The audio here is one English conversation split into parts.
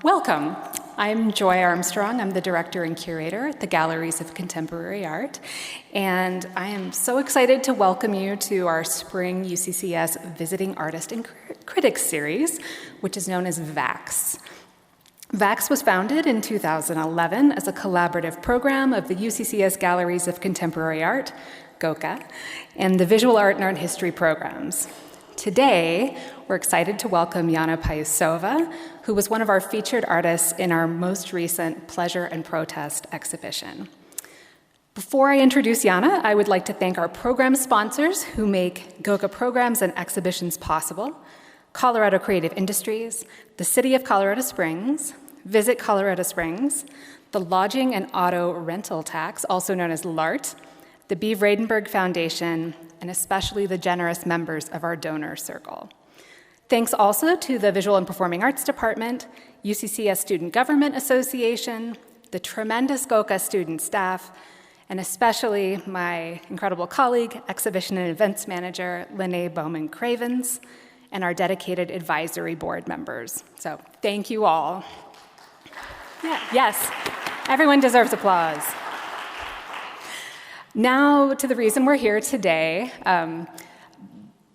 Welcome. I'm Joy Armstrong. I'm the director and curator at the Galleries of Contemporary Art, and I am so excited to welcome you to our spring UCCS Visiting Artist and Critics series, which is known as VACS. VACS was founded in 2011 as a collaborative program of the UCCS Galleries of Contemporary Art, GOCA, and the Visual Art and Art History programs. Today, we're excited to welcome Yana Payusova, who was one of our featured artists in our most recent Pleasure and Protest exhibition. Before I introduce Yana, I would like to thank our program sponsors who make GOCA programs and exhibitions possible: Colorado Creative Industries, the City of Colorado Springs, Visit Colorado Springs, the Lodging and Auto Rental Tax, also known as LART, the B. Vredenberg Foundation, and especially the generous members of our donor circle. Thanks also to the Visual and Performing Arts Department, UCCS Student Government Association, the tremendous GOCA student staff, and especially my incredible colleague, exhibition and events manager, Lene Bowman-Cravens, and our dedicated advisory board members. So thank you all. Yeah, yes, everyone deserves applause. Now to the reason we're here today.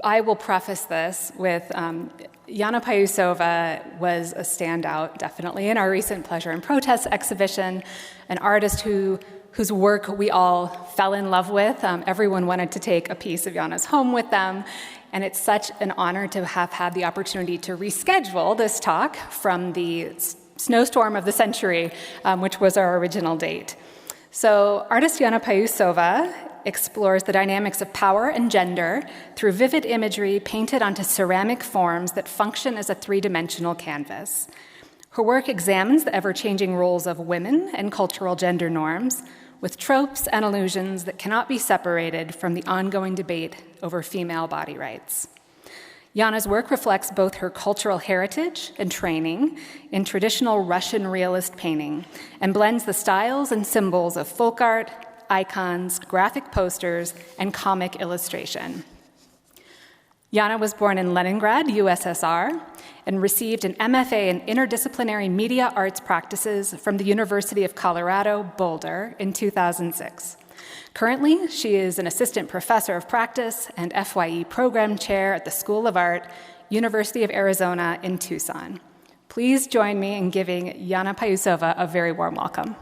I will preface this with Yana Payusova was a standout, definitely, in our recent Pleasure and Protest exhibition, an artist whose work we all fell in love with. Everyone wanted to take a piece of Yana's home with them, and it's such an honor to have had the opportunity to reschedule this talk from the snowstorm of the century, which was our original date. So artist Yana Payusova explores the dynamics of power and gender through vivid imagery painted onto ceramic forms that function as a three-dimensional canvas. Her work examines the ever-changing roles of women and cultural gender norms, with tropes and illusions that cannot be separated from the ongoing debate over female body rights. Yana's work reflects both her cultural heritage and training in traditional Russian realist painting and blends the styles and symbols of folk art, icons, graphic posters, and comic illustration. Yana was born in Leningrad, USSR, and received an MFA in Interdisciplinary Media Arts Practices from the University of Colorado, Boulder, in 2006. Currently, she is an assistant professor of practice and FYE program chair at the School of Art, University of Arizona in Tucson. Please join me in giving Yana Payusova a very warm welcome.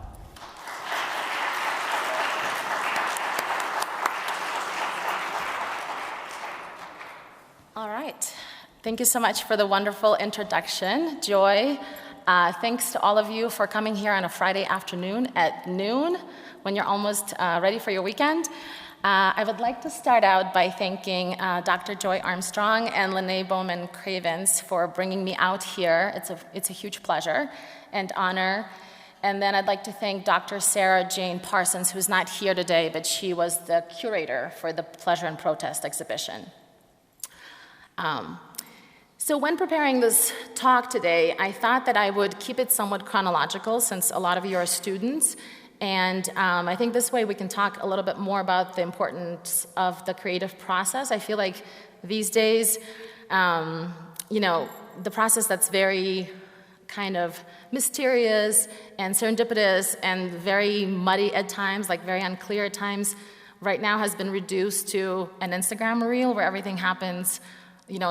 All right. Thank you so much for the wonderful introduction, Joy. Thanks to all of you for coming here on a Friday afternoon at noon when you're almost ready for your weekend. I would like to start out by thanking Dr. Joy Armstrong and Lene Bowman-Cravens for bringing me out here. It's a huge pleasure and honor. And then I'd like to thank Dr. Sarah Jane Parsons, who's not here today, but she was the curator for the Pleasure and Protest exhibition. So when preparing this talk today, I thought that I would keep it somewhat chronological since a lot of you are students. And I think this way we can talk a little bit more about the importance of the creative process. I feel like these days, the process that's very kind of mysterious and serendipitous and very muddy at times, like very unclear at times, right now has been reduced to an Instagram reel where everything happens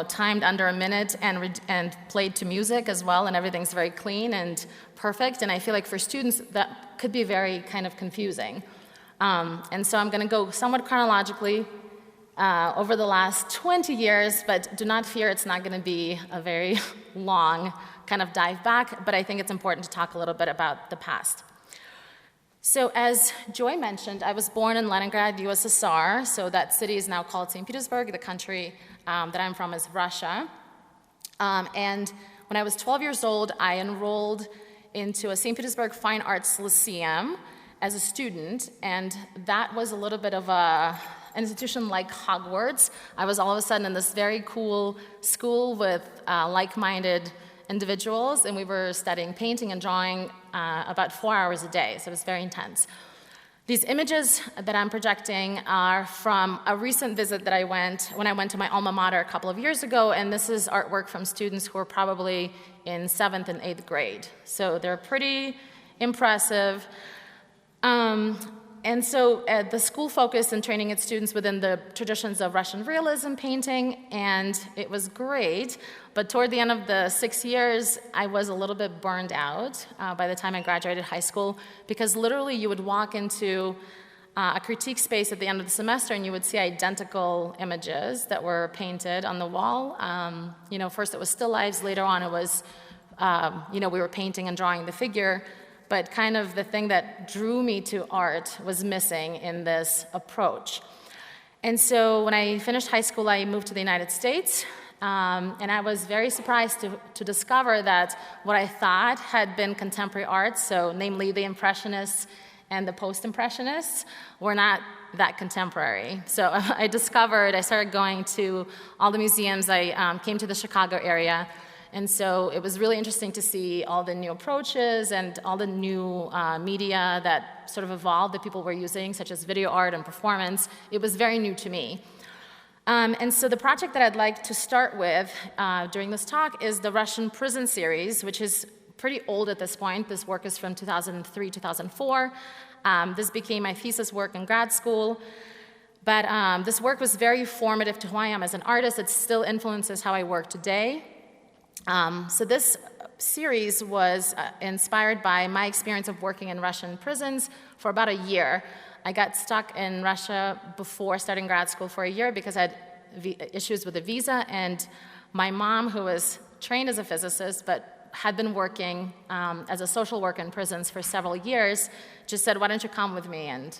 timed under a minute and played to music as well, and everything's very clean and perfect. And I feel like for students, that could be very kind of confusing. And so I'm going to go somewhat chronologically over the last 20 years, but do not fear, it's not going to be a very long kind of dive back, but I think it's important to talk a little bit about the past. So as Joy mentioned, I was born in Leningrad, USSR, so that city is now called St. Petersburg. The country that I'm from is Russia. And when I was 12 years old, I enrolled into a St. Petersburg Fine Arts Lyceum as a student, and that was a little bit of an institution like Hogwarts. I was all of a sudden in this very cool school with like-minded individuals, and we were studying painting and drawing about 4 hours a day, so it was very intense. These images that I'm projecting are from a recent visit that when I went to my alma mater a couple of years ago, and this is artwork from students who are probably in 7th and 8th grade. So they're pretty impressive. And so the school focused in training its students within the traditions of Russian realism painting, and it was great. But toward the end of the 6 years, I was a little bit burned out by the time I graduated high school, because literally you would walk into a critique space at the end of the semester and you would see identical images that were painted on the wall. First it was still lifes, later on it was, we were painting and drawing the figure. But kind of the thing that drew me to art was missing in this approach. And so when I finished high school, I moved to the United States, and I was very surprised to discover that what I thought had been contemporary art, so namely the Impressionists and the Post-Impressionists, were not that contemporary. So I started going to all the museums. I came to the Chicago area. And so it was really interesting to see all the new approaches and all the new media that sort of evolved that people were using, such as video art and performance. It was very new to me. And so the project that I'd like to start with during this talk is the Russian Prison series, which is pretty old at this point. This work is from 2003, 2004. This became my thesis work in grad school. But this work was very formative to who I am as an artist. It still influences how I work today. So this series was inspired by my experience of working in Russian prisons for about a year. I got stuck in Russia before starting grad school for a year because I had issues with a visa, and my mom, who was trained as a physicist but had been working as a social worker in prisons for several years, just said, "Why don't you come with me and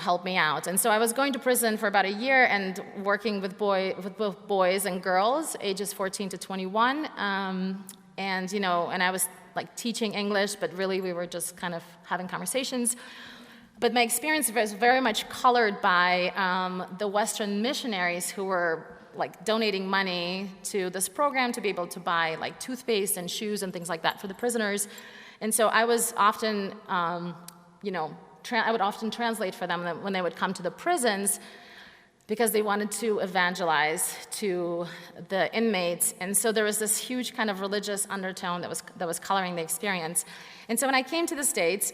help me out?" And so I was going to prison for about a year and working with both boys and girls, ages 14 to 21. And I was like teaching English, but really we were just kind of having conversations. But my experience was very much colored by the Western missionaries who were like donating money to this program to be able to buy like toothpaste and shoes and things like that for the prisoners. And so I was often, I would often translate for them when they would come to the prisons because they wanted to evangelize to the inmates. And so there was this huge kind of religious undertone that was coloring the experience. And so when I came to the States,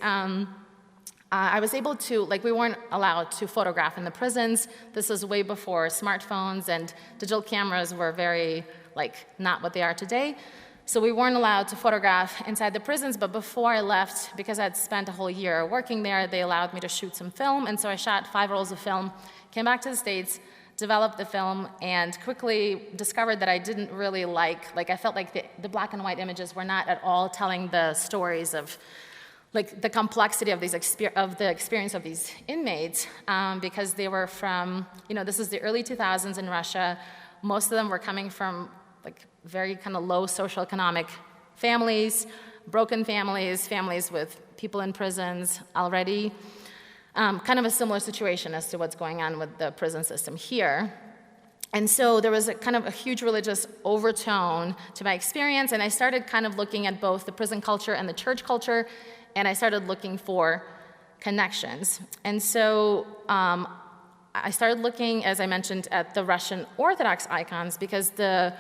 I was able to, we weren't allowed to photograph in the prisons. This was way before smartphones, and digital cameras were very, not what they are today. So we weren't allowed to photograph inside the prisons, but before I left, because I'd spent a whole year working there, they allowed me to shoot some film, and so I shot 5 rolls of film, came back to the States, developed the film, and quickly discovered that I didn't really I felt like the black and white images were not at all telling the stories of the complexity of the experience of these inmates, because they were from, this is the early 2000s in Russia. Most of them were coming from very kind of low socioeconomic families, broken families, families with people in prisons already. Kind of a similar situation as to what's going on with the prison system here. And so there was a huge religious overtone to my experience, and I started kind of looking at both the prison culture and the church culture, and I started looking for connections. And so I started looking, as I mentioned, at the Russian Orthodox icons, because the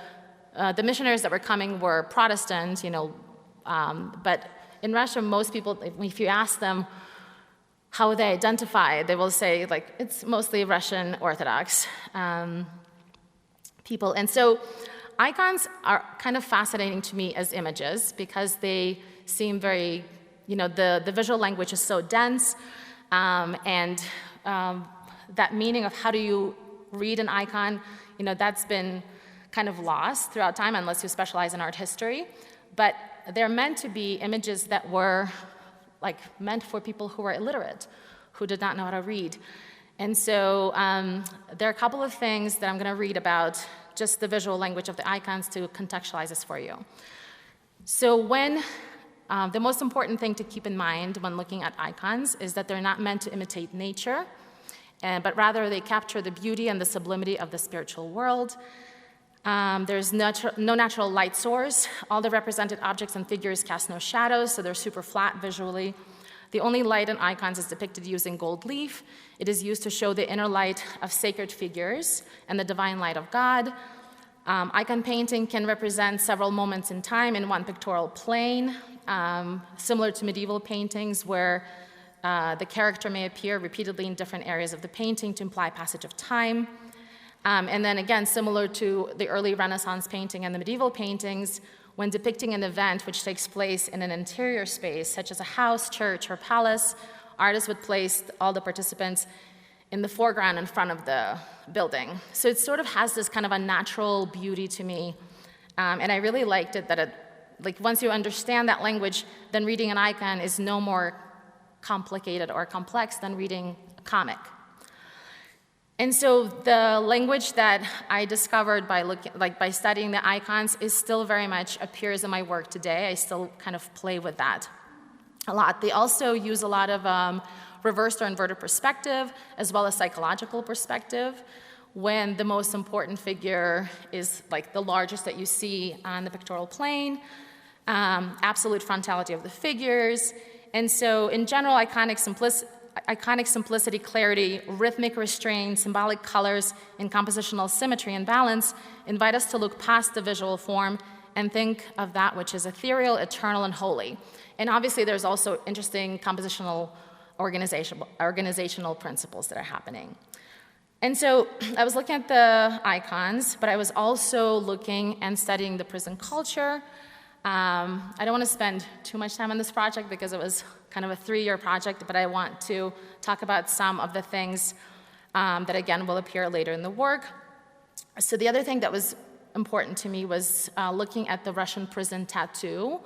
missionaries that were coming were Protestant, but in Russia, most people, if you ask them how they identify, they will say, it's mostly Russian Orthodox people. And so icons are kind of fascinating to me as images because they seem very, the visual language is so dense, and that meaning of how do you read an icon, that's been kind of lost throughout time unless you specialize in art history. But they're meant to be images that were meant for people who were illiterate, who did not know how to read. And so there are a couple of things that I'm going to read about just the visual language of the icons to contextualize this for you. So the most important thing to keep in mind when looking at icons is that they're not meant to imitate nature, but rather they capture the beauty and the sublimity of the spiritual world. There's no natural light source. All the represented objects and figures cast no shadows, so they're super flat visually. The only light in icons is depicted using gold leaf. It is used to show the inner light of sacred figures and the divine light of God. Icon painting can represent several moments in time in one pictorial plane, similar to medieval paintings where the character may appear repeatedly in different areas of the painting to imply passage of time. And then again, similar to the early Renaissance painting and the medieval paintings, when depicting an event which takes place in an interior space, such as a house, church, or palace, artists would place all the participants in the foreground in front of the building. So it sort of has this kind of a natural beauty to me. And I really liked it that once you understand that language, then reading an icon is no more complicated or complex than reading a comic. And so the language that I discovered by studying the icons is still very much appears in my work today. I still kind of play with that a lot. They also use a lot of reversed or inverted perspective, as well as psychological perspective, when the most important figure is like the largest that you see on the pictorial plane, absolute frontality of the figures. And so in general, iconic simplicity, clarity, rhythmic restraint, symbolic colors, and compositional symmetry and balance invite us to look past the visual form and think of that which is ethereal, eternal, and holy. And obviously there's also interesting compositional organizational principles that are happening. And so I was looking at the icons, but I was also looking and studying the prison culture. I don't want to spend too much time on this project because it was kind of a 3-year project, but I want to talk about some of the things that, again, will appear later in the work. So the other thing that was important to me was looking at the Russian prison tattoo.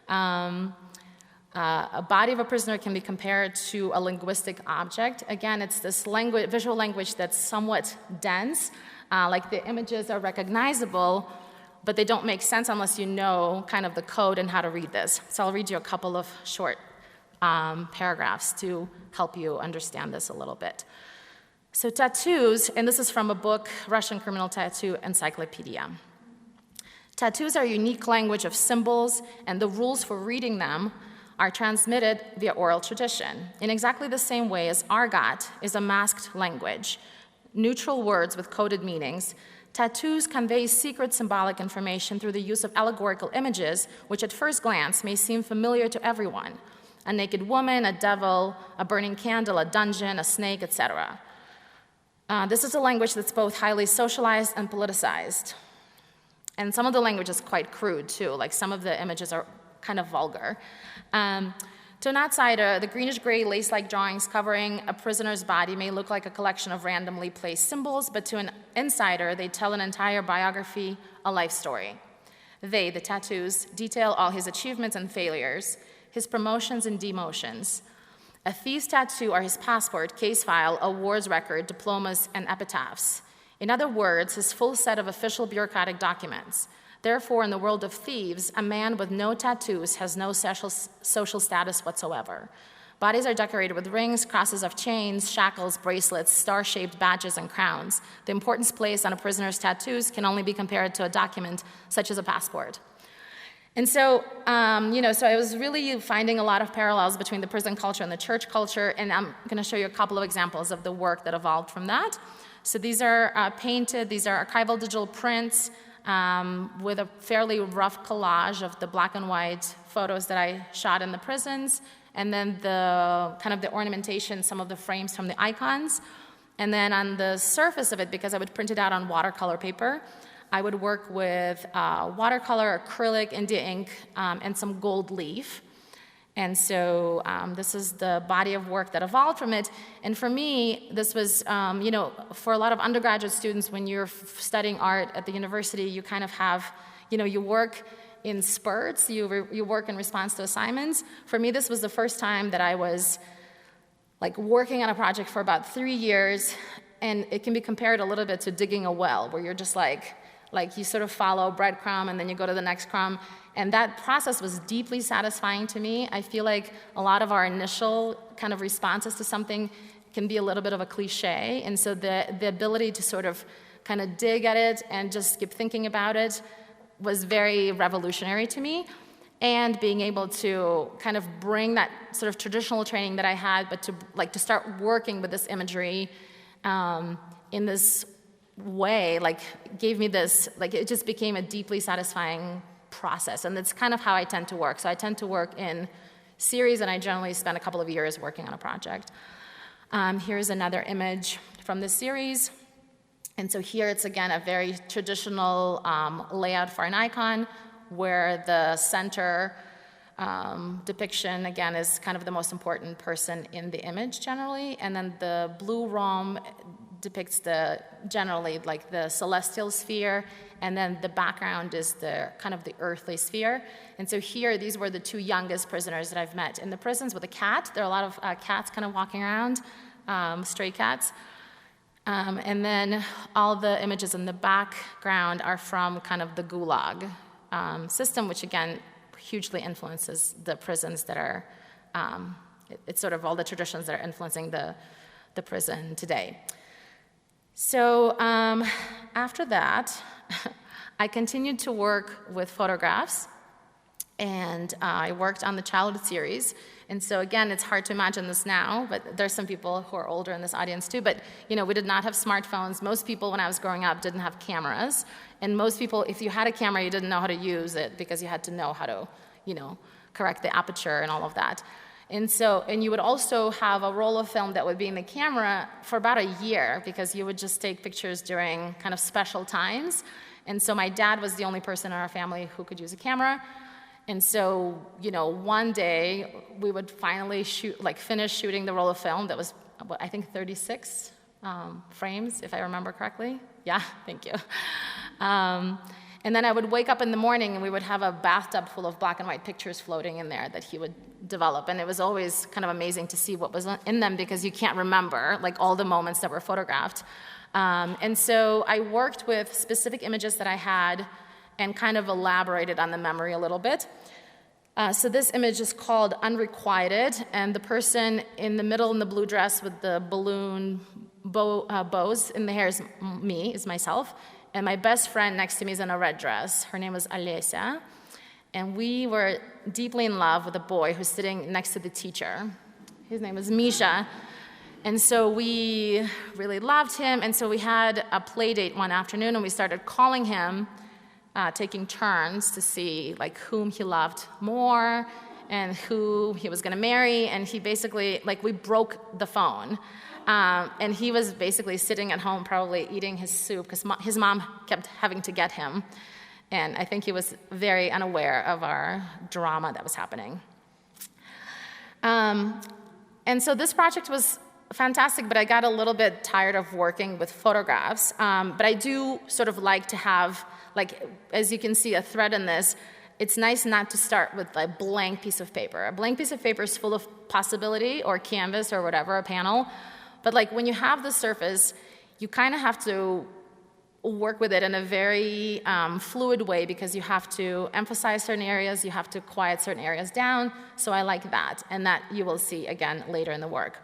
A body of a prisoner can be compared to a linguistic object. Again, it's this visual language that's somewhat dense, like the images are recognizable, but they don't make sense unless you know kind of the code and how to read this. So I'll read you a couple of short paragraphs to help you understand this a little bit. So tattoos, and this is from a book, Russian Criminal Tattoo Encyclopedia. Tattoos are a unique language of symbols, and the rules for reading them are transmitted via oral tradition, in exactly the same way as argot is a masked language. Neutral words with coded meanings, tattoos convey secret symbolic information through the use of allegorical images, which at first glance may seem familiar to everyone. A naked woman, a devil, a burning candle, a dungeon, a snake, etc. This is a language that's both highly socialized and politicized. And some of the language is quite crude, too. Like some of the images are kind of vulgar. To an outsider, the greenish-gray lace-like drawings covering a prisoner's body may look like a collection of randomly placed symbols, but to an insider, they tell an entire biography, a life story. They, the tattoos, detail all his achievements and failures, his promotions and demotions. A thief's tattoo are his passport, case file, awards record, diplomas, and epitaphs. In other words, his full set of official bureaucratic documents. Therefore, in the world of thieves, a man with no tattoos has no social status whatsoever. Bodies are decorated with rings, crosses of chains, shackles, bracelets, star-shaped badges, and crowns. The importance placed on a prisoner's tattoos can only be compared to a document such as a passport. And so, so I was really finding a lot of parallels between the prison culture and the church culture, and I'm going to show you a couple of examples of the work that evolved from that. So these are painted, these are archival digital prints, with a fairly rough collage of the black and white photos that I shot in the prisons, and then the kind of the ornamentation, some of the frames from the icons. And then on the surface of it, because I would print it out on watercolor paper, I would work with watercolor, acrylic, India ink, and some gold leaf. And so this is the body of work that evolved from it. And for me, this was, for a lot of undergraduate students, when you're studying art at the university, you kind of have, you work in spurts, you work in response to assignments. For me, this was the first time that I was like working on a project for about 3 years, and it can be compared a little bit to digging a well, where you're just like you sort of follow breadcrumb and then you go to the next crumb. And that process was deeply satisfying to me. I feel like a lot of our initial kind of responses to something can be a little bit of a cliche. And so the ability to sort of kind of dig at it and just keep thinking about it was very revolutionary to me. and being able to kind of bring that sort of traditional training that I had, but to start working with this imagery in this way, gave me this, it just became a deeply satisfying process. And that's kind of how I tend to work. So I tend to work in series, and I generally spend a couple of years working on a project. Here's another image from this series. And so here it's, again, a very traditional layout for an icon, where the center depiction, again, is kind of the most important person in the image generally. And then the blue rhomb depicts generally the celestial sphere, and then the background is the kind of the earthly sphere. And so here, these were the two youngest prisoners that I've met in the prisons with a cat. There are a lot of cats kind of walking around, stray cats. And then all the images in the background are from kind of the Gulag system, which again hugely influences the prisons that are, it's sort of all the traditions that are influencing the prison today. So after that, I continued to work with photographs, and I worked on the childhood series. And so again, it's hard to imagine this now, but there's some people who are older in this audience too. But we did not have smartphones. Most people, when I was growing up, didn't have cameras. And most people, if you had a camera, you didn't know how to use it because you had to know how to, correct the aperture and all of that. And you would also have a roll of film that would be in the camera for about a year, because you would just take pictures during kind of special times. And so my dad was the only person in our family who could use a camera. And so, one day we would finally finish shooting the roll of film that was, I think, 36 frames, if I remember correctly. Yeah, thank you. And then I would wake up in the morning and we would have a bathtub full of black and white pictures floating in there that he would develop. And it was always kind of amazing to see what was in them, because you can't remember all the moments that were photographed. And so I worked with specific images that I had and kind of elaborated on the memory a little bit. So this image is called Unrequited, and the person in the middle in the blue dress with the balloon bows in the hair is myself. And my best friend next to me is in a red dress. Her name was Alessia. And we were deeply in love with a boy who's sitting next to the teacher. His name was Misha. And so we really loved him. And so we had a play date one afternoon, and we started calling him, taking turns to see whom he loved more and who he was going to marry. And he basically, we broke the phone. And he was basically sitting at home probably eating his soup because his mom kept having to get him. And I think he was very unaware of our drama that was happening. And so this project was fantastic, but I got a little bit tired of working with photographs. But I do sort of like to have, as you can see, a thread in this. It's nice not to start with a blank piece of paper. A blank piece of paper is full of possibility, or canvas, or whatever, a panel. But when you have the surface, you kind of have to work with it in a very fluid way, because you have to emphasize certain areas, you have to quiet certain areas down. So I like that, and that you will see again later in the work.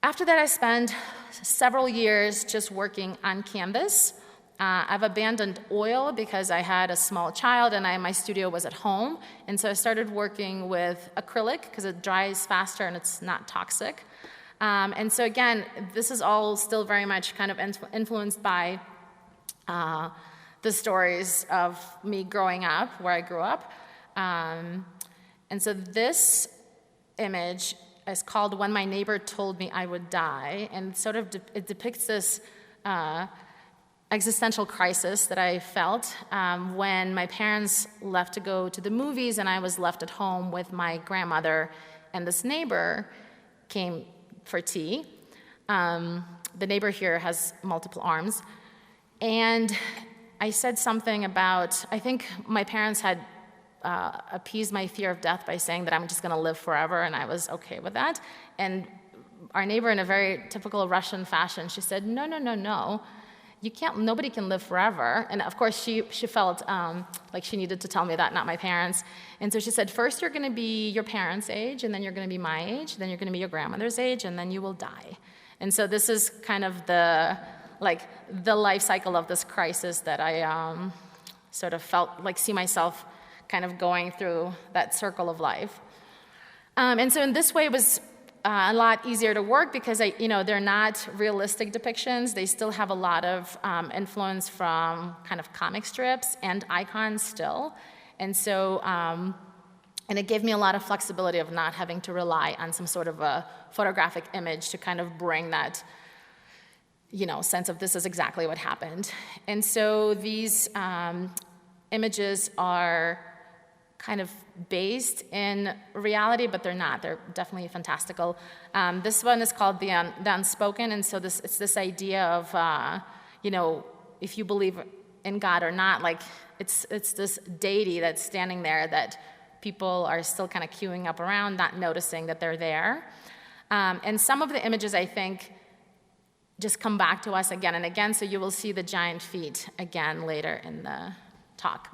After that, I spent several years just working on canvas. I've abandoned oil because I had a small child and my studio was at home. And so I started working with acrylic because it dries faster and it's not toxic. And so again, this is all still very much kind of influenced by the stories of me growing up, where I grew up. And so this image is called When My Neighbor Told Me I Would Die, and sort of it depicts this existential crisis that I felt when my parents left to go to the movies and I was left at home with my grandmother, and this neighbor came for tea. The neighbor here has multiple arms. And I said something about, I think my parents had appeased my fear of death by saying that I'm just going to live forever, and I was okay with that. And our neighbor, in a very typical Russian fashion, she said, no, you can't, nobody can live forever. And of course, she felt like she needed to tell me that, not my parents. And so she said, first you're going to be your parents' age, and then you're going to be my age, then you're going to be your grandmother's age, and then you will die. And so this is kind of the life cycle of this crisis that I sort of felt see myself kind of going through that circle of life. And so in this way, it was a lot easier to work because they're not realistic depictions. They still have a lot of influence from kind of comic strips and icons still. And so, and it gave me a lot of flexibility of not having to rely on some sort of a photographic image to kind of bring that, sense of this is exactly what happened. And so these images are kind of based in reality, but they're not. They're definitely fantastical. This one is called The Unspoken, and so it's this idea of, if you believe in God or not, like it's this deity that's standing there that people are still kind of queuing up around, not noticing that they're there. And some of the images, I think, just come back to us again and again, so you will see the giant feet again later in the talk.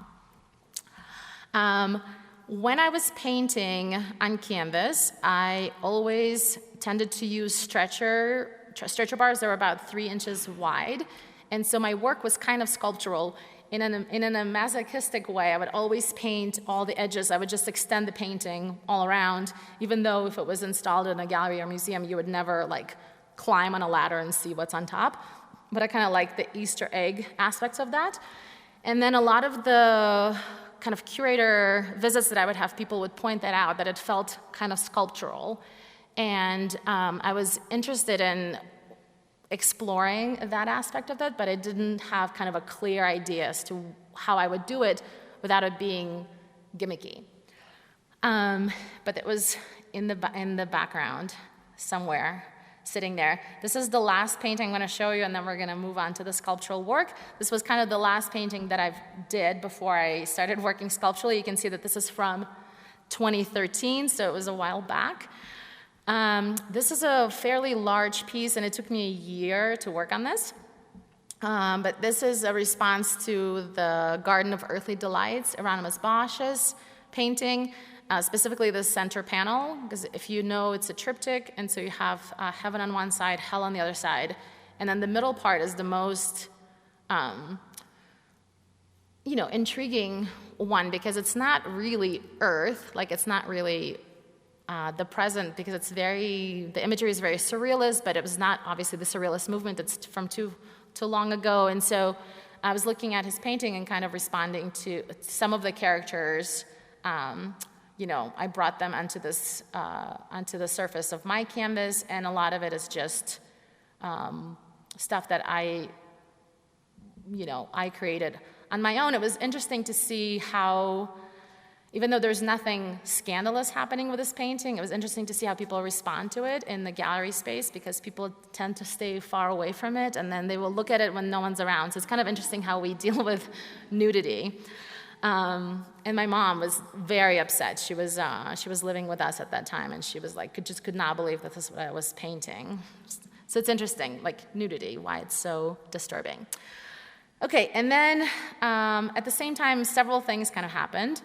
When I was painting on canvas, I always tended to use stretcher bars that were about 3 inches wide, and so my work was kind of sculptural. In a masochistic way, I would always paint all the edges. I would just extend the painting all around, even though if it was installed in a gallery or museum, you would never climb on a ladder and see what's on top. But I kind of like the Easter egg aspects of that. And then a lot of the kind of curator visits that I would have, people would point that out, that it felt kind of sculptural. And I was interested in exploring that aspect of it, but I didn't have kind of a clear idea as to how I would do it without it being gimmicky. But it was in the background somewhere, sitting there. This is the last painting I'm going to show you, and then we're going to move on to the sculptural work. This was kind of the last painting that I did before I started working sculpturally. You can see that this is from 2013, so it was a while back. This is a fairly large piece, and it took me a year to work on this. But this is a response to the Garden of Earthly Delights, Hieronymus Bosch's painting, specifically the center panel, because if you know, it's a triptych, and so you have heaven on one side, hell on the other side, and then the middle part is the most, intriguing one, because it's not really Earth, it's not really the present, because the imagery is very surrealist, but it was not obviously the surrealist movement. It's from too long ago. And so I was looking at his painting and kind of responding to some of the characters. I brought them onto the surface of my canvas, and a lot of it is just stuff that I created on my own. It was interesting to see how, even though there's nothing scandalous happening with this painting, it was interesting to see how people respond to it in the gallery space, because people tend to stay far away from it, and then they will look at it when no one's around. So it's kind of interesting how we deal with nudity. And my mom was very upset. She was living with us at that time, and she was could not believe that this is what I was painting. So it's interesting, nudity, why it's so disturbing. Okay, and then at the same time, several things kind of happened.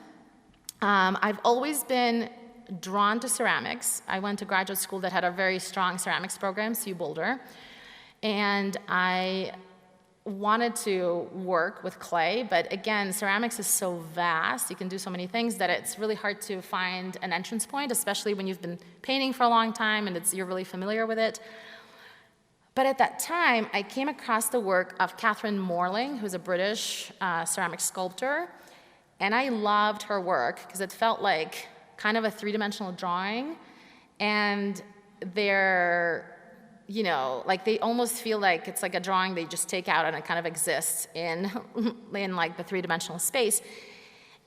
I've always been drawn to ceramics. I went to graduate school that had a very strong ceramics program, Boulder, and I wanted to work with clay, but again, ceramics is so vast, you can do so many things, that it's really hard to find an entrance point, especially when you've been painting for a long time and you're really familiar with it. But at that time, I came across the work of Catherine Morling, who's a British ceramic sculptor, and I loved her work because it felt like kind of a three-dimensional drawing, and they're they almost feel like it's like a drawing they just take out and it kind of exists in the three-dimensional space.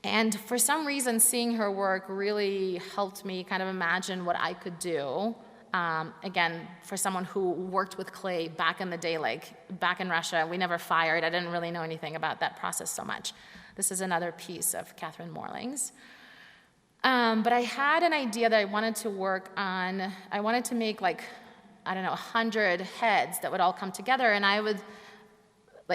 And for some reason, seeing her work really helped me kind of imagine what I could do. Again, for someone who worked with clay back in the day, back in Russia, we never fired. I didn't really know anything about that process so much. This is another piece of Catherine Morling's. But I had an idea that I wanted to work on. I wanted to make 100 heads that would all come together, and I would,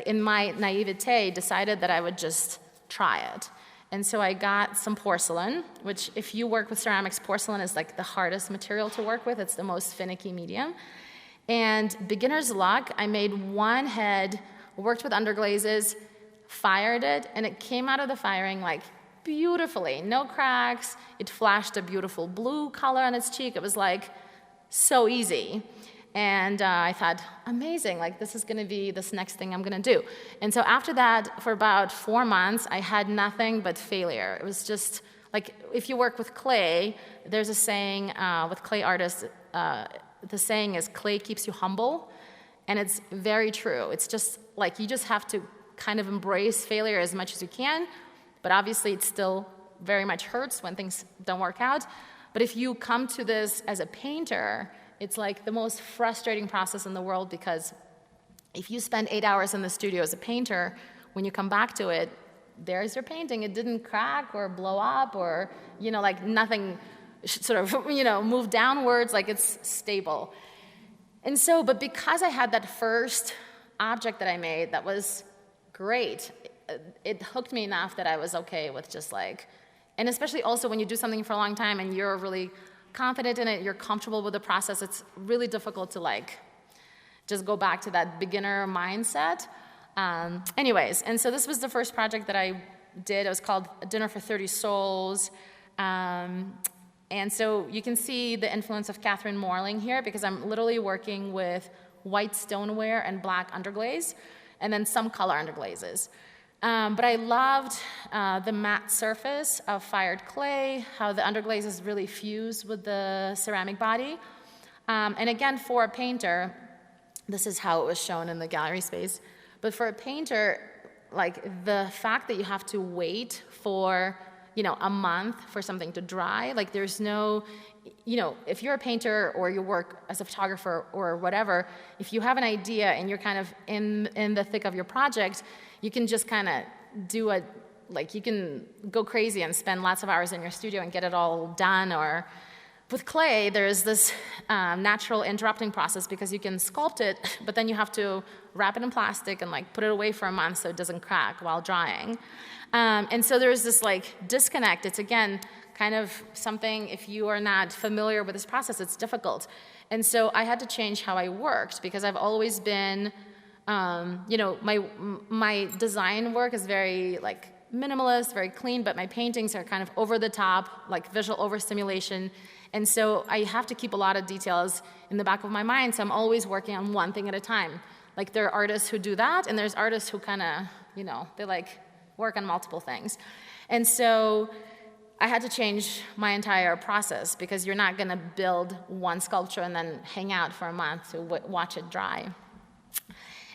in my naivete, decided that I would just try it. And so I got some porcelain, which if you work with ceramics, porcelain is the hardest material to work with. It's the most finicky medium. And beginner's luck, I made one head, worked with underglazes, fired it, and it came out of the firing beautifully, no cracks. It flashed a beautiful blue color on its cheek. It was like so easy. And I thought, amazing, like this is gonna be this next thing I'm gonna do. And so after that, for about 4 months, I had nothing but failure. It was just, like if you work with clay, there's a saying with clay artists, the saying is clay keeps you humble. And it's very true. It's just like you just have to kind of embrace failure as much as you can, but obviously it still very much hurts when things don't work out. But if you come to this as a painter, it's like the most frustrating process in the world, because if you spend 8 hours in the studio as a painter, when you come back to it, there's your painting. It didn't crack or blow up or, like nothing sort of, move downwards, like it's stable. And so, but because I had that first object that I made that was great, it hooked me enough that I was okay with just like, and especially also when you do something for a long time and you're really confident in it, you're comfortable with the process, it's really difficult to like just go back to that beginner mindset. Anyways, and so this was the first project that I did. It was called A Dinner for 30 Souls. And so you can see the influence of Catherine Morling here, because I'm literally working with white stoneware and black underglaze, and then some color underglazes. But I loved the matte surface of fired clay, how the underglazes really fuse with the ceramic body. And again, for a painter, this is how it was shown in the gallery space. But for a painter, like the fact that you have to wait for a month for something to dry, like there's no, if you're a painter or you work as a photographer or whatever, if you have an idea and you're kind of in the thick of your project, you can just kind of do you can go crazy and spend lots of hours in your studio and get it all done. Or with clay, there's this natural interrupting process, because you can sculpt it, but then you have to wrap it in plastic and put it away for a month so it doesn't crack while drying. And so there's this disconnect. It's again kind of something, if you are not familiar with this process, it's difficult. And so I had to change how I worked, because I've always been, my design work is very minimalist, very clean, but my paintings are kind of over the top, visual overstimulation. And so I have to keep a lot of details in the back of my mind, so I'm always working on one thing at a time. There are artists who do that, and there's artists who kind of, they work on multiple things. And so I had to change my entire process, because you're not going to build one sculpture and then hang out for a month to watch it dry.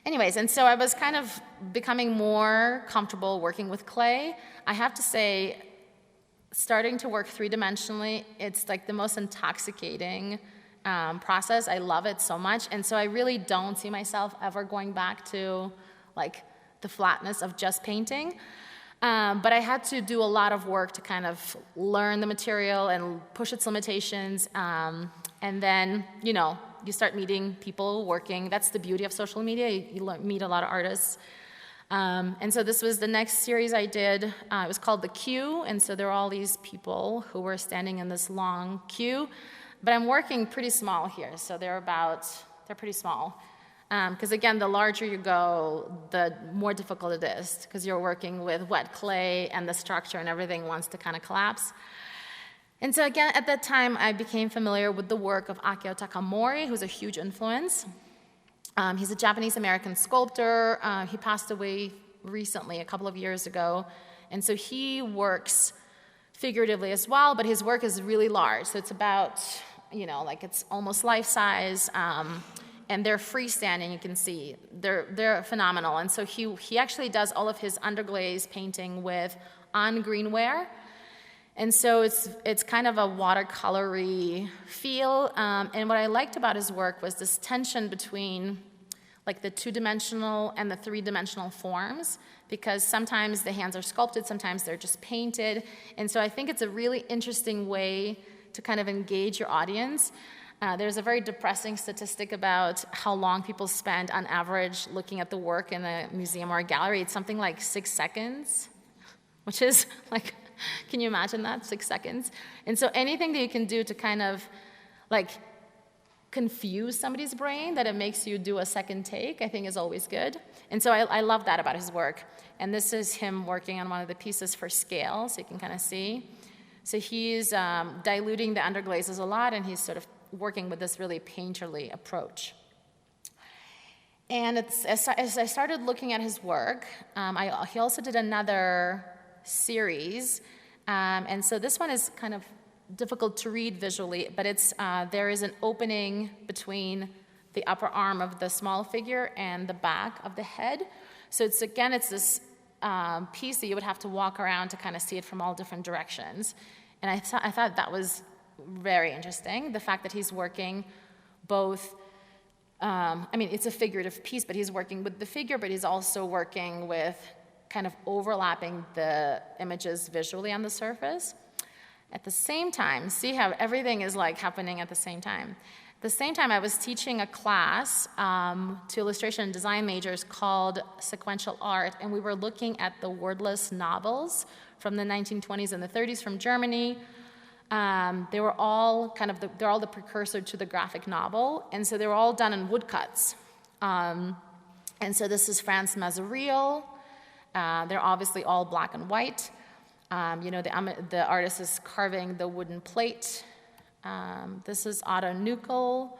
Anyways, and so I was kind of becoming more comfortable working with clay. I have to say, starting to work three-dimensionally, it's the most intoxicating process. I love it so much. And so I really don't see myself ever going back to the flatness of just painting. But I had to do a lot of work to kind of learn the material and push its limitations. And then, you start meeting people working. That's the beauty of social media. You meet a lot of artists. And so this was the next series I did. It was called The Queue. And so there were all these people who were standing in this long queue. But I'm working pretty small here. So they're pretty small. Because again, the larger you go, the more difficult it is, because you're working with wet clay and the structure and everything wants to kind of collapse. And so again, at that time, I became familiar with the work of Akio Takamori, who's a huge influence. He's a Japanese-American sculptor. He passed away recently, a couple of years ago. And so he works figuratively as well, but his work is really large. So it's about, it's almost life-size. And they're freestanding, you can see. They're phenomenal. And so he actually does all of his underglaze painting with on-greenware. And so it's kind of a watercolory feel. And what I liked about his work was this tension between the two-dimensional and the three-dimensional forms, because sometimes the hands are sculpted, sometimes they're just painted. And so I think it's a really interesting way to kind of engage your audience. There's a very depressing statistic about how long people spend on average looking at the work in a museum or a gallery. It's something like 6 seconds, which is can you imagine that, 6 seconds? And so anything that you can do to kind of confuse somebody's brain, that it makes you do a second take, I think is always good. And so I love that about his work. And this is him working on one of the pieces for scale, so you can kind of see. So he's diluting the underglazes a lot, and he's sort of working with this really painterly approach. And as I started looking at his work, he also did another series. And so this one is kind of difficult to read visually, but there is an opening between the upper arm of the small figure and the back of the head. So it's this piece that you would have to walk around to kind of see it from all different directions. And I thought that was very interesting, the fact that he's working both, it's a figurative piece, but he's working with the figure, but he's also working with kind of overlapping the images visually on the surface. At the same time, see how everything is like happening at the same time. At the same time, I was teaching a class to illustration and design majors called Sequential Art, and we were looking at the wordless novels from the 1920s and the 30s from Germany. They were all they're all the precursor to the graphic novel, and so they were all done in woodcuts. And so this is Franz Masereel. They're obviously all black and white. The artist is carving the wooden plate. This is Otto Nuckel.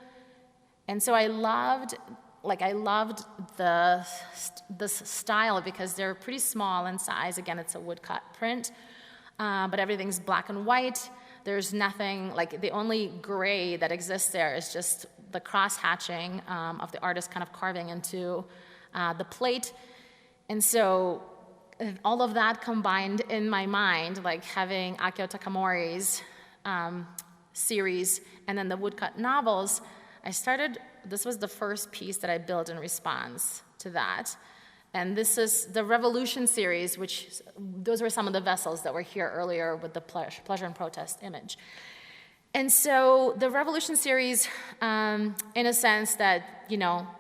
And so I loved this style because they're pretty small in size. Again, it's a woodcut print, but everything's black and white. There's nothing, the only gray that exists there is just the cross-hatching of the artist kind of carving into the plate. And so all of that combined in my mind, like having Akio Takamori's series and then the woodcut novels, this was the first piece that I built in response to that. And this is the Revolution series, those were some of the vessels that were here earlier with the pleasure and protest image. And so the Revolution series, in a sense that,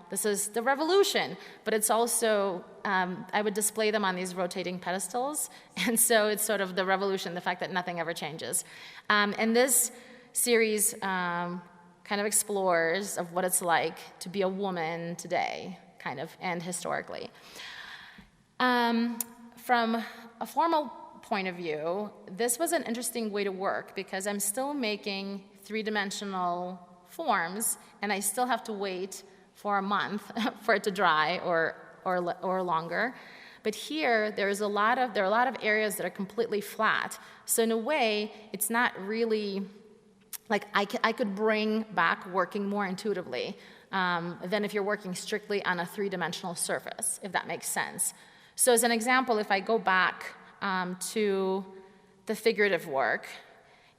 this is the revolution, but it's also, I would display them on these rotating pedestals. And so it's sort of the revolution, the fact that nothing ever changes. And this series kind of explores of what it's like to be a woman today, kind of, and historically. From a formal point of view, this was an interesting way to work because I'm still making three-dimensional forms, and I still have to wait for a month for it to dry or longer. But here, there are a lot of areas that are completely flat. So in a way, it's not really like I could bring back working more intuitively than if you're working strictly on a three-dimensional surface, if that makes sense. So as an example, if I go back to the figurative work,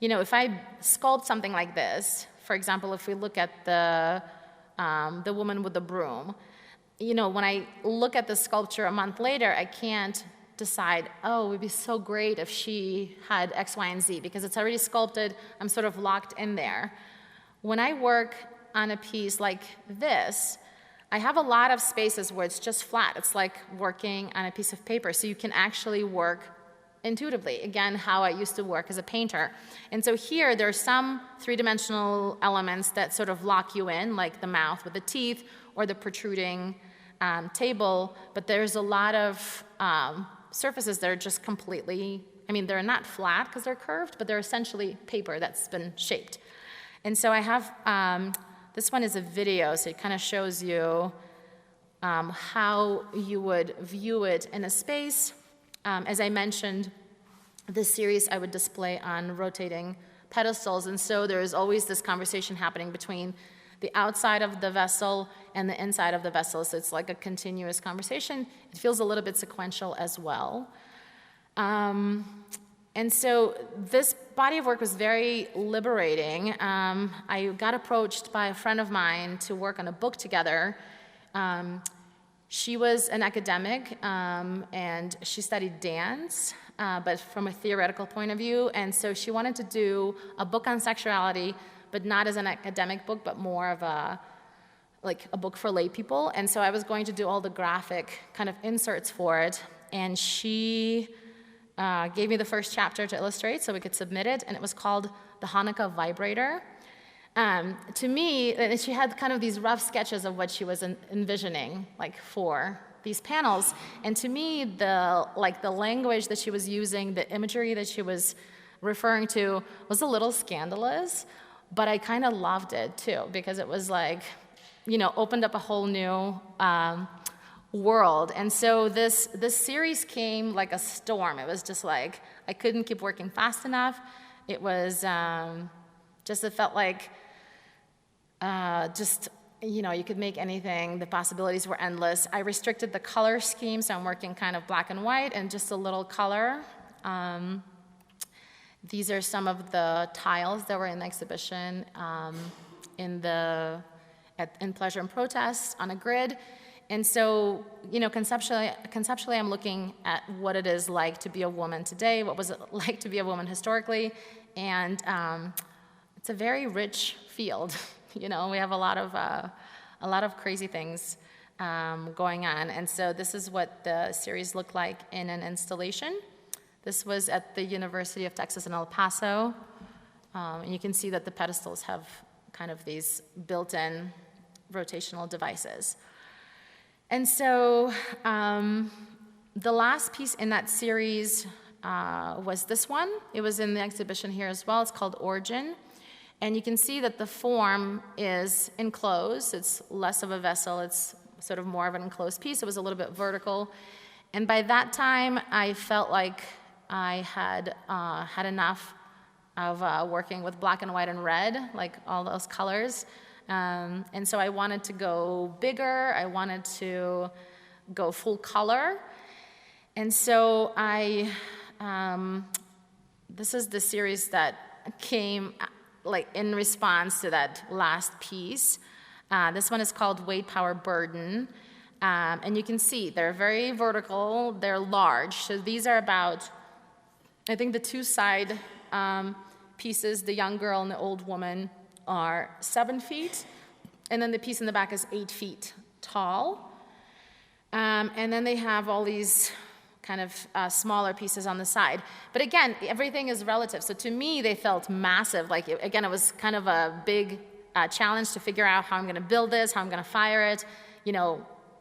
if I sculpt something like this, for example, if we look at the woman with the broom, when I look at the sculpture a month later, I can't decide, it would be so great if she had X, Y, and Z, because it's already sculpted, I'm sort of locked in there. When I work on a piece like this, I have a lot of spaces where it's just flat. It's like working on a piece of paper, so you can actually work intuitively, again, how I used to work as a painter. And so here, there are some three-dimensional elements that sort of lock you in, like the mouth with the teeth or the protruding table, but there's a lot of surfaces that are just completely, they're not flat because they're curved, but they're essentially paper that's been shaped. And so I have, this one is a video, so it kind of shows you how you would view it in a space. As I mentioned, this series I would display on rotating pedestals, and so there's always this conversation happening between the outside of the vessel and the inside of the vessel, so it's like a continuous conversation. It feels a little bit sequential as well. And so this body of work was very liberating. I got approached by a friend of mine to work on a book together. She was an academic, and she studied dance, but from a theoretical point of view. And so she wanted to do a book on sexuality, but not as an academic book, but more of a book for lay people. And so I was going to do all the graphic kind of inserts for it. And she gave me the first chapter to illustrate so we could submit it. And it was called The Hanukkah Vibrator. To me, and she had kind of these rough sketches of what she was envisioning, like for these panels. And to me, the language that she was using, the imagery that she was referring to was a little scandalous, but I kind of loved it too, because it was like, opened up a whole new world. And so this series came like a storm. It was just like, I couldn't keep working fast enough. It was it felt like you could make anything. The possibilities were endless. I restricted the color scheme, so I'm working kind of black and white and just a little color. These are some of the tiles that were in the exhibition in Pleasure and Protest on a grid. And so, conceptually, I'm looking at what it is like to be a woman today, what was it like to be a woman historically, and it's a very rich field. We have a lot of crazy things going on, and so this is what the series looked like in an installation. This was at the University of Texas in El Paso, and you can see that the pedestals have kind of these built-in rotational devices. And so the last piece in that series was this one. It was in the exhibition here as well. It's called Origin. And you can see that the form is enclosed. It's less of a vessel. It's sort of more of an enclosed piece. It was a little bit vertical. And by that time, I felt like I had had enough of working with black and white and red, like all those colors. And so I wanted to go bigger. I wanted to go full color. And so this is the series that came like in response to that last piece. This one is called Weight, Power, Burden. And you can see they're very vertical. They're large. So these are about, I think the two side pieces, the young girl and the old woman, are 7 feet, and then the piece in the back is 8 feet tall. And then they have all these kind of smaller pieces on the side. But again, everything is relative. So to me, they felt massive. Like, again, it was kind of a big challenge to figure out how I'm going to build this, how I'm going to fire it.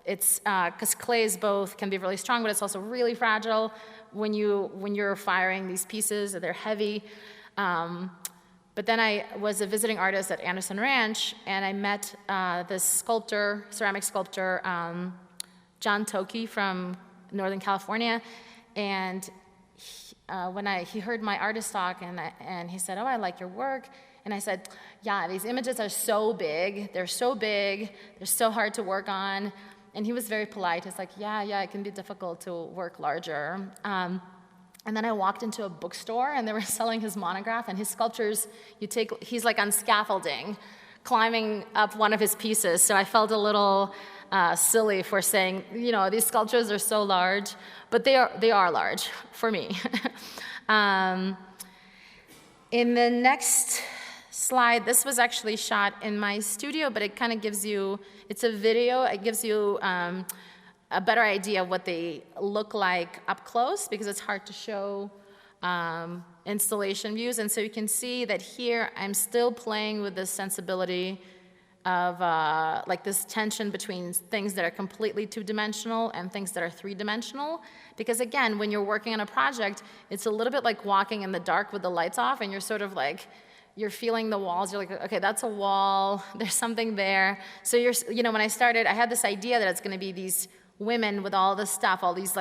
It's because clays both can be really strong, but it's also really fragile when you're firing these pieces. They're heavy. But then I was a visiting artist at Anderson Ranch, and I met this sculptor, ceramic sculptor, John Toki from Northern California. And when he heard my artist talk, and he said, "Oh, I like your work." And I said, "Yeah, these images are so big. They're so big. They're so hard to work on." And he was very polite. He's like, yeah, it can be difficult to work larger. And then I walked into a bookstore, and they were selling his monograph, and his sculptures, he's like on scaffolding, climbing up one of his pieces. So I felt a little silly for saying, these sculptures are so large, but they are large for me. In the next slide, this was actually shot in my studio, but it kind of gives you, it's a video, it gives you a better idea of what they look like up close, because it's hard to show installation views. And so you can see that here I'm still playing with this sensibility of like this tension between things that are completely two-dimensional and things that are three-dimensional. Because again, when you're working on a project, it's a little bit like walking in the dark with the lights off, and you're sort of like, you're feeling the walls. You're like, okay, that's a wall. There's something there. So when I started, I had this idea that it's going to be these women with all this stuff, all these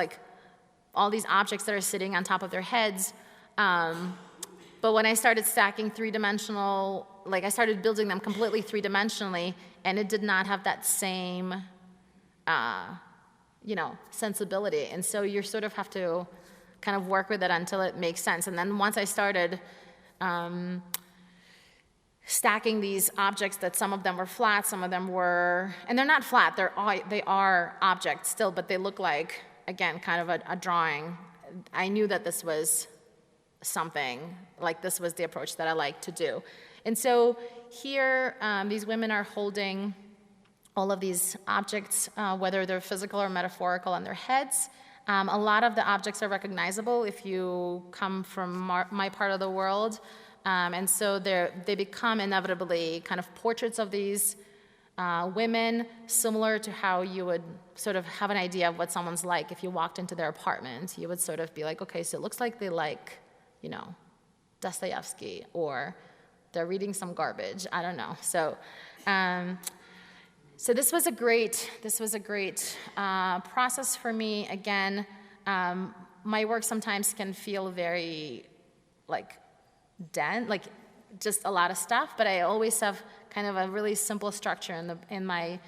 objects that are sitting on top of their heads. But when I started stacking three-dimensional, I started building them completely three-dimensionally, and it did not have that same, sensibility. And so you sort of have to kind of work with it until it makes sense. And then once I started stacking these objects, that some of them were flat, some of them were, and they're not flat, they are objects still, but they look like, again, kind of a drawing. I knew that this was something, like this was the approach that I like to do. And so here, these women are holding all of these objects, whether they're physical or metaphorical, on their heads. A lot of the objects are recognizable if you come from my part of the world. And so they become inevitably kind of portraits of these women, similar to how you would sort of have an idea of what someone's like if you walked into their apartment. You would sort of be like, okay, so it looks like they like, Dostoevsky, or they're reading some garbage. I don't know. So this was a great process for me. Again, my work sometimes can feel very dense, just a lot of stuff, but I always have kind of a really simple structure in my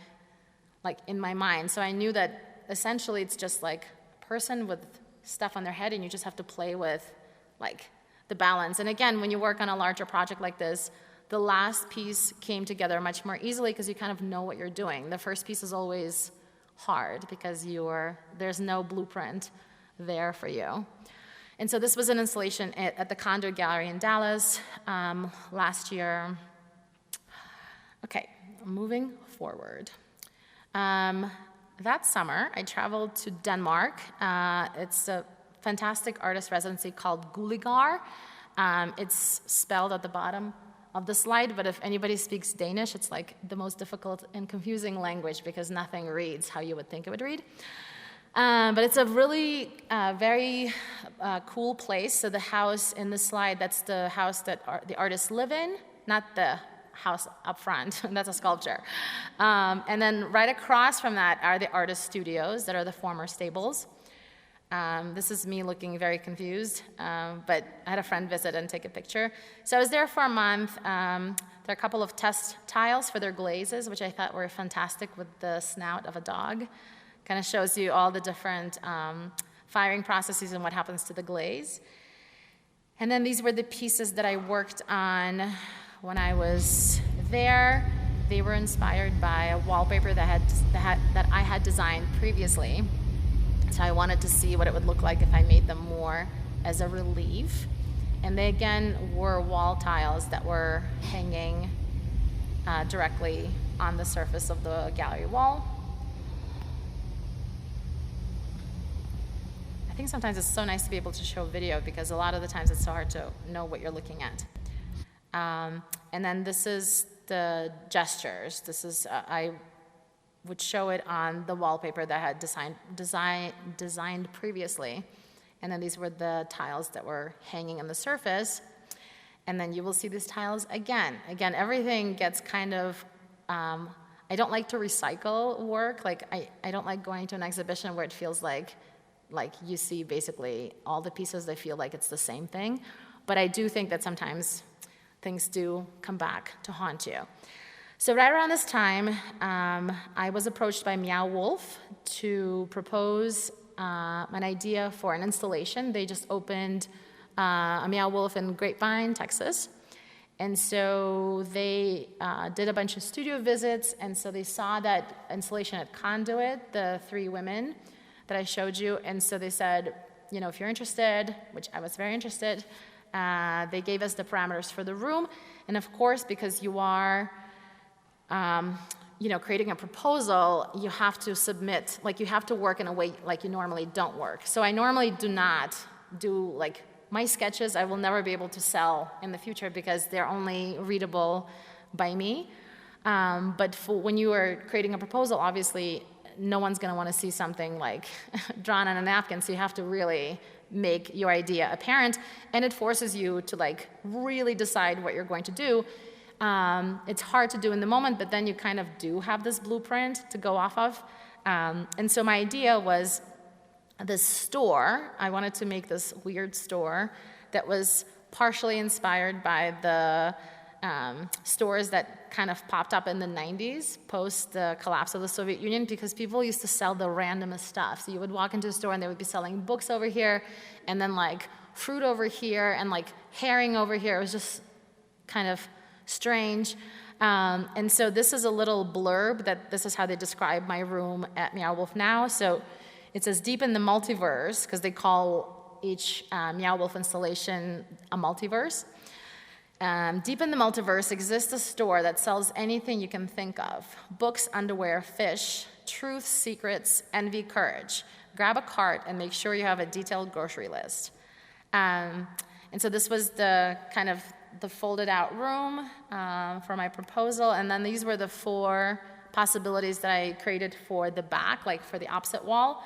mind. So I knew that essentially it's just like a person with stuff on their head, and you just have to play with the balance. And again, when you work on a larger project like this, the last piece came together much more easily because you kind of know what you're doing. The first piece is always hard because there's no blueprint there for you. And so this was an installation at the Conduit Gallery in Dallas last year. Okay, moving forward. That summer, I traveled to Denmark. It's a fantastic artist residency called Guldagergaard. It's spelled at the bottom of the slide, but if anybody speaks Danish, it's like the most difficult and confusing language because nothing reads how you would think it would read. But it's a really very cool place. So the house in the slide, that's the house that the artists live in, not the house up front. That's a sculpture. And then right across from that are the artist studios that are the former stables. This is me looking very confused, but I had a friend visit and take a picture. So I was there for a month. There are a couple of test tiles for their glazes, which I thought were fantastic with the snout of a dog. Kind of shows you all the different firing processes and what happens to the glaze. And then these were the pieces that I worked on when I was there. They were inspired by a wallpaper that I had designed previously. So I wanted to see what it would look like if I made them more as a relief. And they, again, were wall tiles that were hanging directly on the surface of the gallery wall. I think sometimes it's so nice to be able to show video because a lot of the times it's so hard to know what you're looking at. And then this is the gestures. This is, I would show it on the wallpaper that I had designed previously. And then these were the tiles that were hanging on the surface. And then you will see these tiles again. Again, everything gets kind of, I don't like to recycle work. I don't like going to an exhibition where it feels like you see basically all the pieces that feel like it's the same thing. But I do think that sometimes things do come back to haunt you. So right around this time, I was approached by Meow Wolf to propose an idea for an installation. They just opened a Meow Wolf in Grapevine, Texas. And so they did a bunch of studio visits, and so they saw that installation at Conduit, the 3 women that I showed you, and so they said, if you're interested, which I was very interested, they gave us the parameters for the room, and of course, because you are creating a proposal, you have to submit, you have to work in a way like you normally don't work. So I normally do not do, my sketches I will never be able to sell in the future because they're only readable by me. But when you are creating a proposal, obviously, no one's going to want to see something drawn on a napkin, so you have to really make your idea apparent, and it forces you to really decide what you're going to do. It's hard to do in the moment, but then you kind of do have this blueprint to go off of. And so my idea was this store. I wanted to make this weird store that was partially inspired by the stores that kind of popped up in the 90s, post the collapse of the Soviet Union, because people used to sell the randomest stuff. So you would walk into a store and they would be selling books over here, and then fruit over here, and herring over here. It was just kind of strange. And so this is a little blurb that this is how they describe my room at Meow Wolf now. So it says, deep in the multiverse, because they call each Meow Wolf installation a multiverse. Deep in the multiverse exists a store that sells anything you can think of. Books, underwear, fish, truth, secrets, envy, courage. Grab a cart and make sure you have a detailed grocery list. And so this was the kind of the folded out room for my proposal, and then these were the 4 possibilities that I created for the back, like for the opposite wall.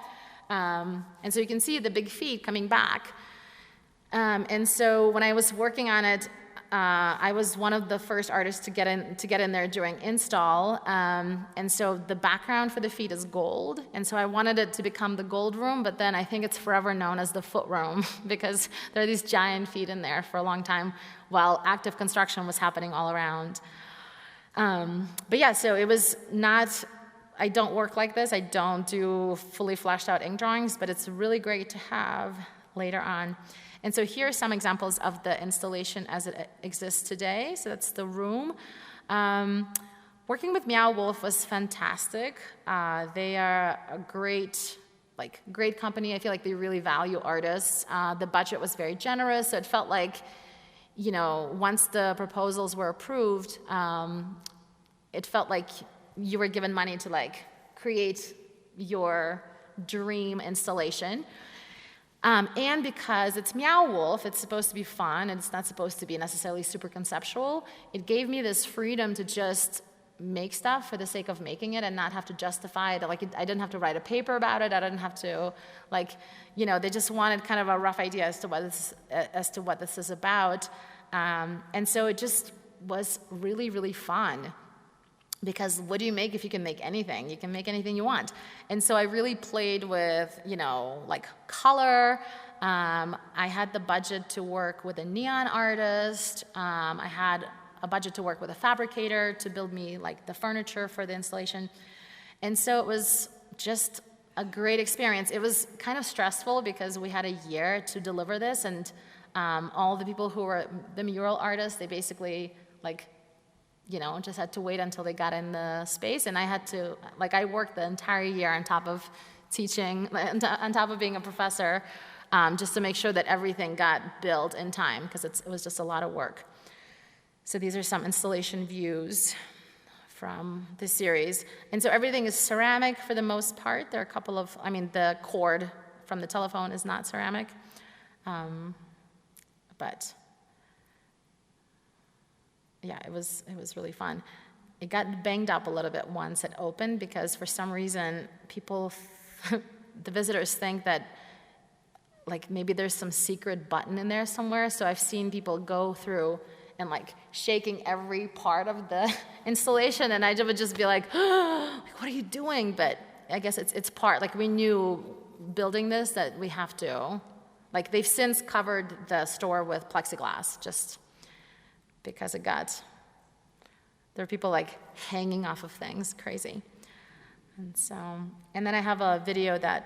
And so you can see the big feet coming back. And so when I was working on it, I was one of the first artists to get in there during install. And so the background for the feet is gold. And so I wanted it to become the gold room, but then I think it's forever known as the foot room because there are these giant feet in there for a long time while active construction was happening all around. But yeah, so it was not, I don't work like this. I don't do fully fleshed out ink drawings, but it's really great to have later on. And so here are some examples of the installation as it exists today. So that's the room. Working with Meow Wolf was fantastic. They are a great company. I feel like they really value artists. The budget was very generous, so it felt like, once the proposals were approved, it felt like you were given money to create your dream installation. And because it's Meow Wolf, it's supposed to be fun, and it's not supposed to be necessarily super conceptual, it gave me this freedom to just make stuff for the sake of making it and not have to justify it. I didn't have to write a paper about it. I didn't have to, they just wanted kind of a rough idea as to what this is about. And so it just was really, really fun. Because what do you make if you can make anything? You can make anything you want. And so I really played with, color. I had the budget to work with a neon artist. I had a budget to work with a fabricator to build me the furniture for the installation. And so it was just a great experience. It was kind of stressful because we had a year to deliver this, and all the people who were the mural artists, they basically just had to wait until they got in the space. And I had to, I worked the entire year on top of teaching, on top of being a professor, just to make sure that everything got built in time, because it was just a lot of work. So these are some installation views from the series. And so everything is ceramic for the most part. There are a couple of, the cord from the telephone is not ceramic. But yeah, it was really fun. It got banged up a little bit once it opened because for some reason people, the visitors think that maybe there's some secret button in there somewhere. So I've seen people go through and shaking every part of the installation, and I would just be like, what are you doing? But I guess it's part, we knew building this that we have to, they've since covered the store with plexiglass, just because there were people hanging off of things, crazy. And then I have a video that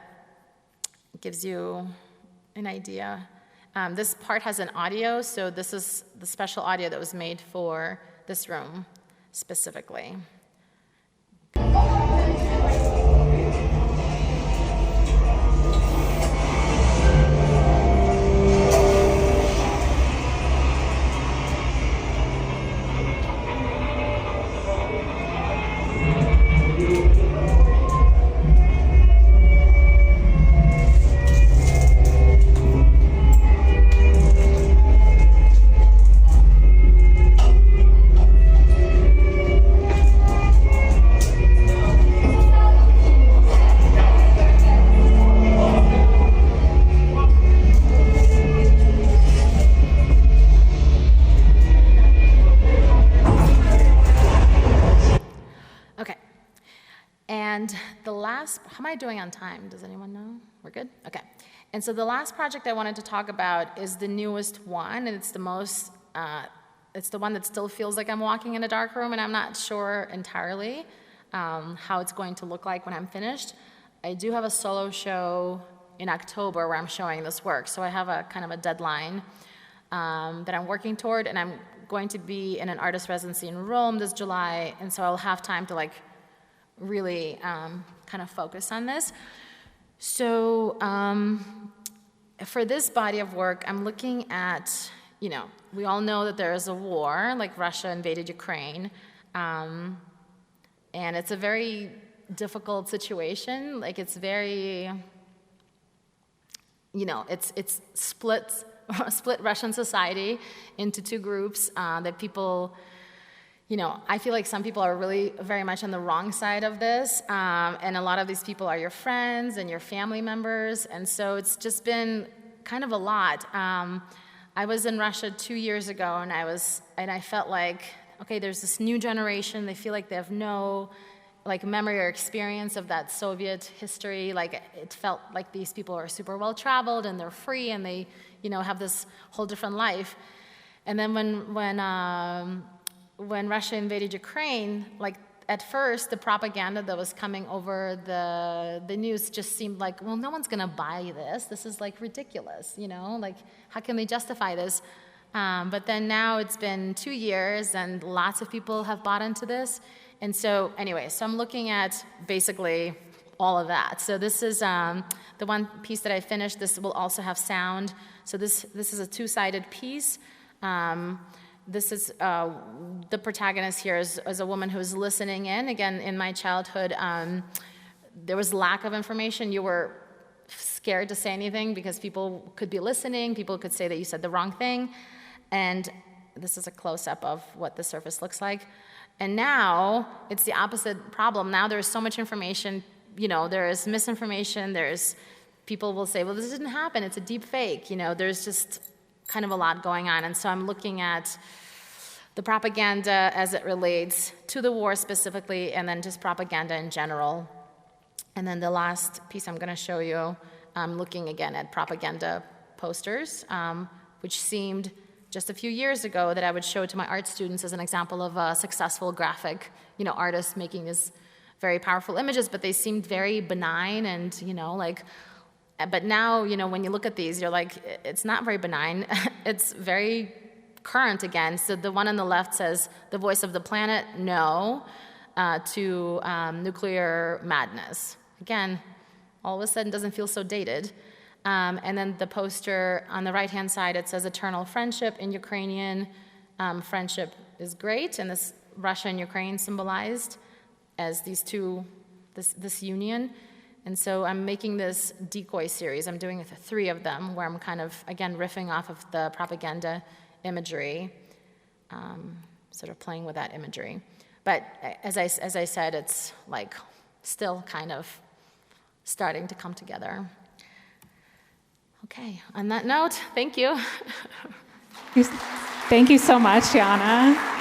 gives you an idea. This part has an audio, so this is the special audio that was made for this room specifically. How am I doing on time? Does anyone know? We're good? Okay. And so the last project I wanted to talk about is the newest one, and it's the one that still feels like I'm walking in a dark room, and I'm not sure entirely how it's going to look like when I'm finished. I do have a solo show in October where I'm showing this work, so I have a kind of a deadline that I'm working toward, and I'm going to be in an artist residency in Rome this July, and so I'll have time to really kind of focus on this. So for this body of work, I'm looking at, we all know that there is a war, Russia invaded Ukraine, and it's a very difficult situation. It's very, it's split split Russian society into two groups that people, I feel like some people are really very much on the wrong side of this, and a lot of these people are your friends and your family members, and so it's just been kind of a lot. I was in Russia 2 years ago, and I felt like, okay, there's this new generation. They feel like they have no memory or experience of that Soviet history. Like, it felt like these people are super well traveled and they're free and they, have this whole different life. And then when Russia invaded Ukraine, at first the propaganda that was coming over the news just seemed like, well, no one's gonna buy this. This is ridiculous, how can they justify this? But then now it's been 2 years and lots of people have bought into this. And so anyway, so I'm looking at basically all of that. So this is the one piece that I finished. This will also have sound. So this is a two-sided piece. This is the protagonist here is a woman who's listening in. Again, in my childhood, there was lack of information. You were scared to say anything because people could be listening. People could say that you said the wrong thing. And this is a close-up of what the surface looks like. And now it's the opposite problem. Now there's so much information. There is misinformation. People will say, well, this didn't happen. It's a deep fake. There's just kind of a lot going on. And so I'm looking at the propaganda as it relates to the war specifically, and then just propaganda in general. And then the last piece I'm going to show you, I'm looking again at propaganda posters, which seemed just a few years ago that I would show to my art students as an example of a successful graphic, artist making these very powerful images, but they seemed very benign and, but now, when you look at these, you're like, it's not very benign. It's very current again. So the one on the left says, the voice of the planet, no, to nuclear madness. Again, all of a sudden doesn't feel so dated. And then the poster on the right-hand side, it says eternal friendship in Ukrainian. Friendship is great, and this Russia and Ukraine symbolized as these two, this union. And so I'm making this decoy series. I'm doing 3 of them where I'm kind of, again, riffing off of the propaganda imagery, sort of playing with that imagery. But as I said, it's still kind of starting to come together. Okay, on that note, thank you. Thank you so much, Yana.